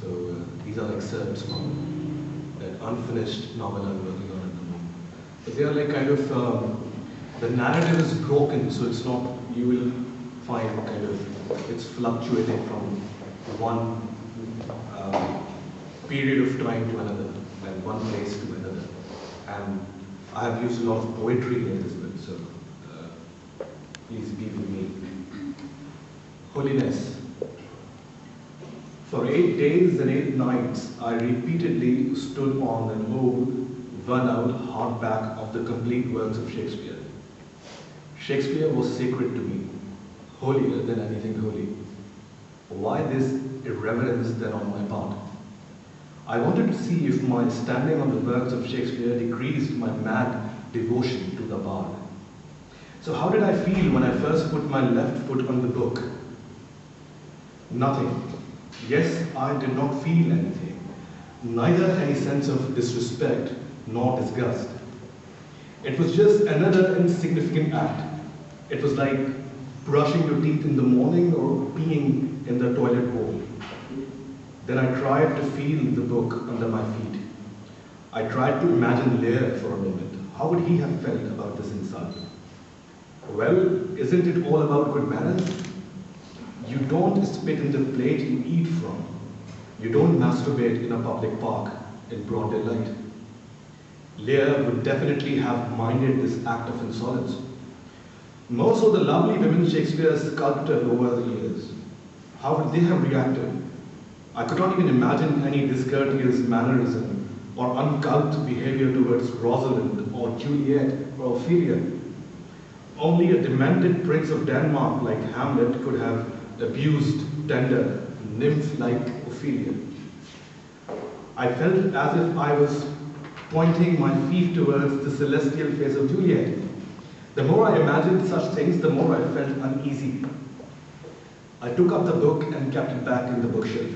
So these are excerpts from that unfinished novel I'm working on at the moment. But they are like kind of, the narrative is broken, so it's not, you will find kind of, it's fluctuating from one period of time to another, and one place to another. And I have used a lot of poetry in this book, so please be with me. Holiness. For 8 days and 8 nights, I repeatedly stood on an old, worn-out hardback of the complete works of Shakespeare. Shakespeare was sacred to me, holier than anything holy. Why this irreverence then on my part? I wanted to see if my standing on the works of Shakespeare decreased my mad devotion to the bard. So how did I feel when I first put my left foot on the book? Nothing. Yes, I did not feel anything, neither any sense of disrespect nor disgust. It was just another insignificant act. It was like brushing your teeth in the morning or peeing in the toilet bowl. Then I tried to feel the book under my feet. I tried to imagine Lear for a moment. How would he have felt about this insult? Well, isn't it all about good manners? You don't spit in the plate you eat from. You don't masturbate in a public park in broad daylight. Lear would definitely have minded this act of insolence. More so the lovely women Shakespeare sculpted over the years. How would they have reacted? I could not even imagine any discourteous mannerism or uncouth behavior towards Rosalind or Juliet or Ophelia. Only a demented prince of Denmark like Hamlet could have abused tender, nymph-like Ophelia. I felt as if I was pointing my feet towards the celestial face of Juliet. The more I imagined such things, the more I felt uneasy. I took up the book and kept it back in the bookshelf.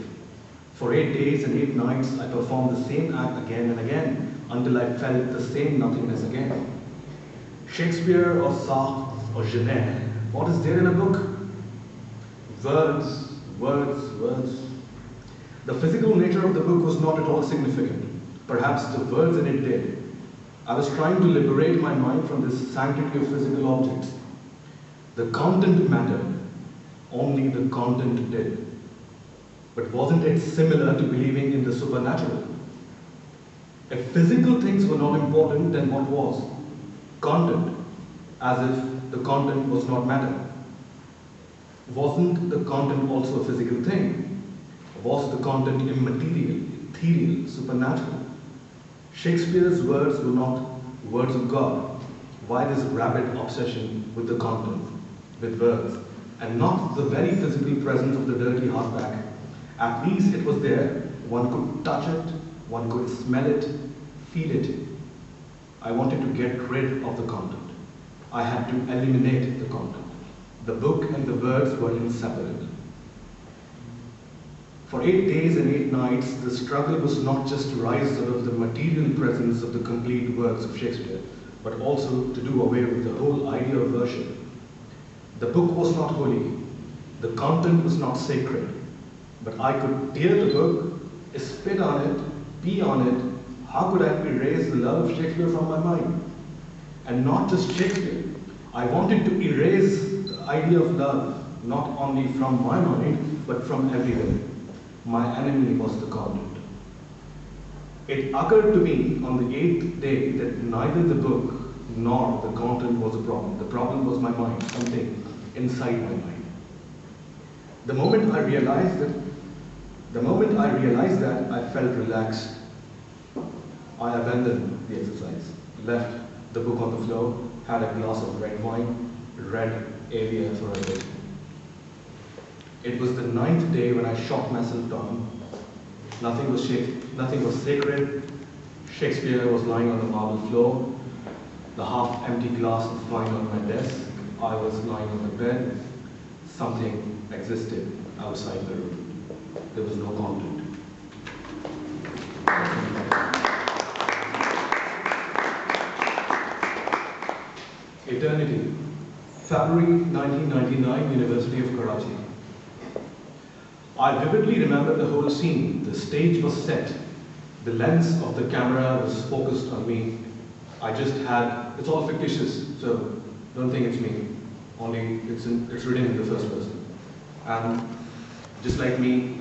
For 8 days and 8 nights, I performed the same act again and again until I felt the same nothingness again. Shakespeare or Sartre or Genet, what is there in a book? Words, words, words. The physical nature of the book was not at all significant. Perhaps the words in it did. I was trying to liberate my mind from this sanctity of physical objects. The content mattered. Only the content did. But wasn't it similar to believing in the supernatural? If physical things were not important, then what was? Content, as if the content was not matter. Wasn't the content also a physical thing? Was the content immaterial, ethereal, supernatural? Shakespeare's words were not words of God. Why this rabid obsession with the content, with words, and not the very physical presence of the dirty hardback? At least it was there. One could touch it, one could smell it, feel it. I wanted to get rid of the content. I had to eliminate the content. The book and the words were inseparable. For 8 days and 8 nights, the struggle was not just to rise above the material presence of the complete works of Shakespeare, but also to do away with the whole idea of worship. The book was not holy. The content was not sacred. But I could tear the book, spit on it, pee on it. How could I erase the love of Shakespeare from my mind? And not just Shakespeare. I wanted to erase the idea of love, not only from my mind, but from everywhere. My enemy was the content. It occurred to me on the 8th day that neither the book nor the content was a problem. The problem was my mind, something inside my mind. The moment I realized that, I felt relaxed. I abandoned the exercise, left the book on the floor, had a glass of red wine, read Alia for a bit. It was the 9th day when I shot myself down. Nothing was sacred. Shakespeare was lying on the marble floor. The half-empty glass of wine on my desk. I was lying on the bed. Something existed outside the room. There was no content. Eternity. February 1999, University of Karachi. I vividly remember the whole scene. The stage was set. The lens of the camera was focused on me. I just had, it's all fictitious, so don't think it's me. Only it's written in the first person. And just like me,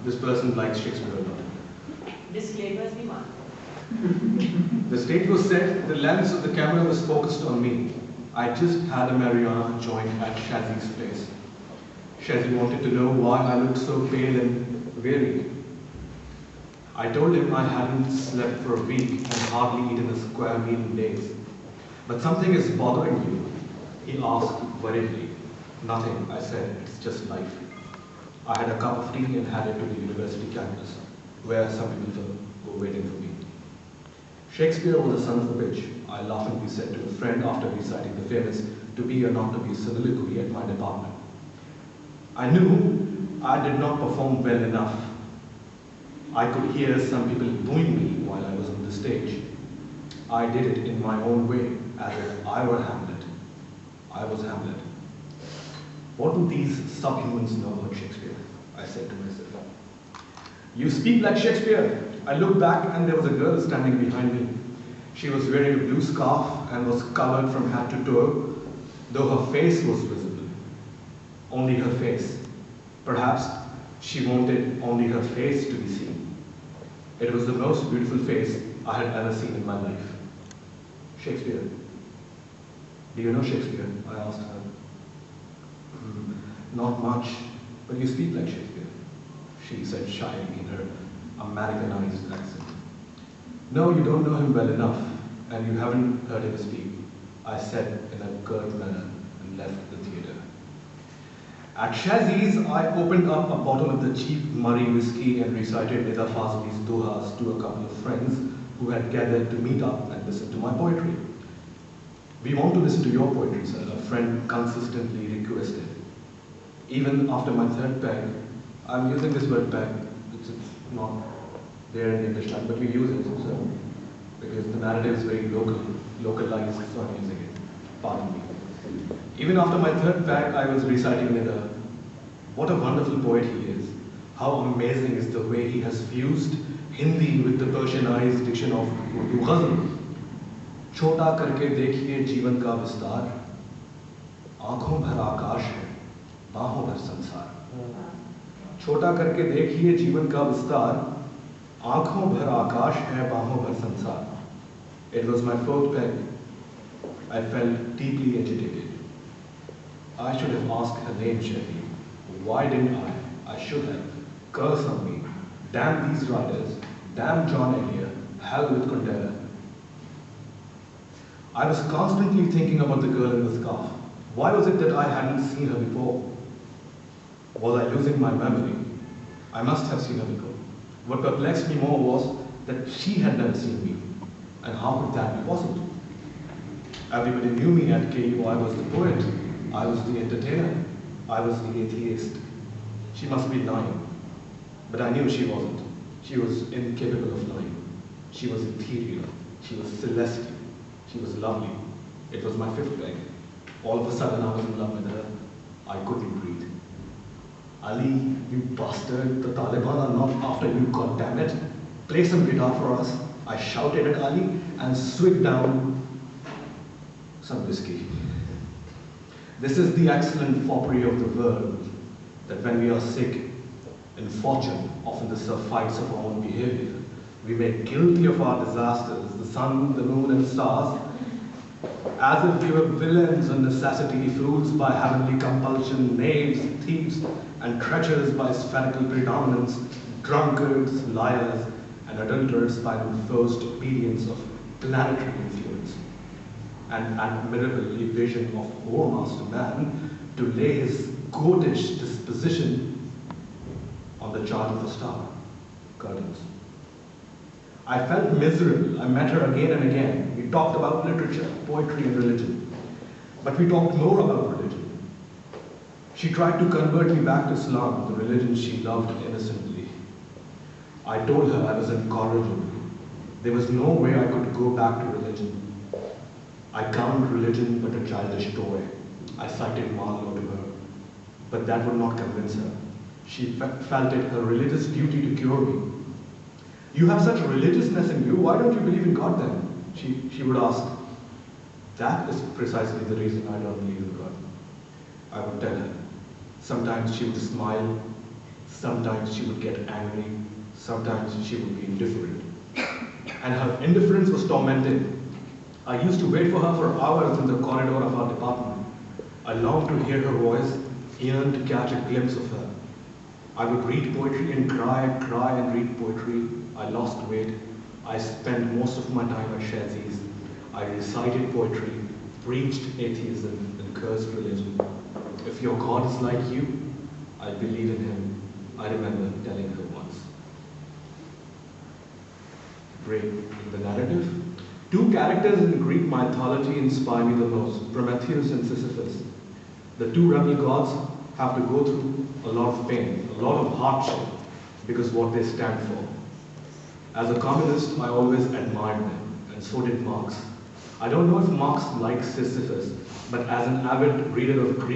this person likes Shakespeare a lot. Disclaimers be marked. The stage was set, the lens of the camera was focused on me. I just had a marijuana joint at Shazzy's place. Shazzy wanted to know why I looked so pale and weary. I told him I hadn't slept for a week and hardly eaten a square meal in days. But something is bothering you, he asked worriedly. Nothing, I said, it's just life. I had a cup of tea and headed to the university campus, where some people were waiting for me. Shakespeare was the son of a bitch, I laughingly said to a friend after reciting the famous to be or not to be soliloquy at my department. I knew I did not perform well enough. I could hear some people booing me while I was on the stage. I did it in my own way, as if I were Hamlet. I was Hamlet. What do these subhumans know about Shakespeare? I said to myself. You speak like Shakespeare. I looked back and there was a girl standing behind me. She was wearing a blue scarf and was covered from head to toe, though her face was visible. Only her face. Perhaps she wanted only her face to be seen. It was the most beautiful face I had ever seen in my life. Shakespeare. Do you know Shakespeare? I asked her. Not much, but you speak like Shakespeare, she said shyly in her Americanized accent. No, you don't know him well enough, and you haven't heard him speak, I said in a curt manner and left the theatre. At Shazzy's, I opened up a bottle of the cheap Murray whiskey and recited Nida Fazli's dohas to a couple of friends who had gathered to meet up and listen to my poetry. We want to listen to your poetry, sir, a friend consistently requested. Even after my third peg, I'm using this word peg, it's not there in the English language, but we use it, so, because the narrative is very localized, so I'm using it. Pardon me. Even after my third peg, I was reciting Nida. What a wonderful poet he is. How amazing is the way he has fused Hindi with the Persianized diction of Urdu ghazal. छोटा करके देखिए जीवन का विस्तार, आंखों भर आकाश है, बाहों भर संसार। छोटा करके देखिए जीवन का विस्तार, आंखों भर आकाश है, बाहों भर संसार। It was my fourth peg. I felt deeply agitated. I should have asked her name, Shelley. Why didn't I? I should have. Curse on me. Damn these writers. Damn John Eliot. Hell with Kundera. I was constantly thinking about the girl in the scarf. Why was it that I hadn't seen her before? Was I losing my memory? I must have seen her before. What perplexed me more was that she had never seen me. And how could that be possible? Everybody knew me at KU. I was the poet. I was the entertainer. I was the atheist. She must be lying. But I knew she wasn't. She was incapable of lying. She was ethereal. She was celestial. She was lovely. It was my fifth peg. All of a sudden I was in love with her. I couldn't breathe. Ali, you bastard, the Taliban are not after you, goddammit. Play some guitar for us. I shouted at Ali and swigged down some whiskey. This is the excellent foppery of the world, that when we are sick in fortune, often the surfights of our own behavior, we make guilty of our disasters, the sun, the moon, and stars, as if we were villains of necessity, fools by heavenly compulsion, knaves, thieves, and treacherous by spherical predominance, drunkards, liars, and adulterers by the enforced obedience of planetary influence, an admirable evasion of whoremaster man to lay his goatish disposition on the charge of a star, curtains. I felt miserable. I met her again and again. We talked about literature, poetry, and religion. But we talked more about religion. She tried to convert me back to Islam, the religion she loved innocently. I told her I was incorrigible. There was no way I could go back to religion. I counted religion but a childish toy. I cited Marlowe to her, but that would not convince her. She felt it her religious duty to cure me. You have such religiousness in you, why don't you believe in God then? She would ask. That is precisely the reason I don't believe in God. I would tell her. Sometimes she would smile, sometimes she would get angry, sometimes she would be indifferent. And her indifference was tormenting. I used to wait for her for hours in the corridor of our department. I longed to hear her voice, yearned to catch a glimpse of her. I would read poetry and cry and read poetry. I lost weight. I spent most of my time at Shazi's. I recited poetry, preached atheism, and cursed religion. If your God is like you, I believe in him, I remember telling her once. Break in the narrative. Two characters in Greek mythology inspire me the most, Prometheus and Sisyphus. The two rebel gods have to go through a lot of pain, a lot of hardship, because what they stand for. As a communist, I always admired them, and so did Marx. I don't know if Marx likes Sisyphus, but as an avid reader of Greek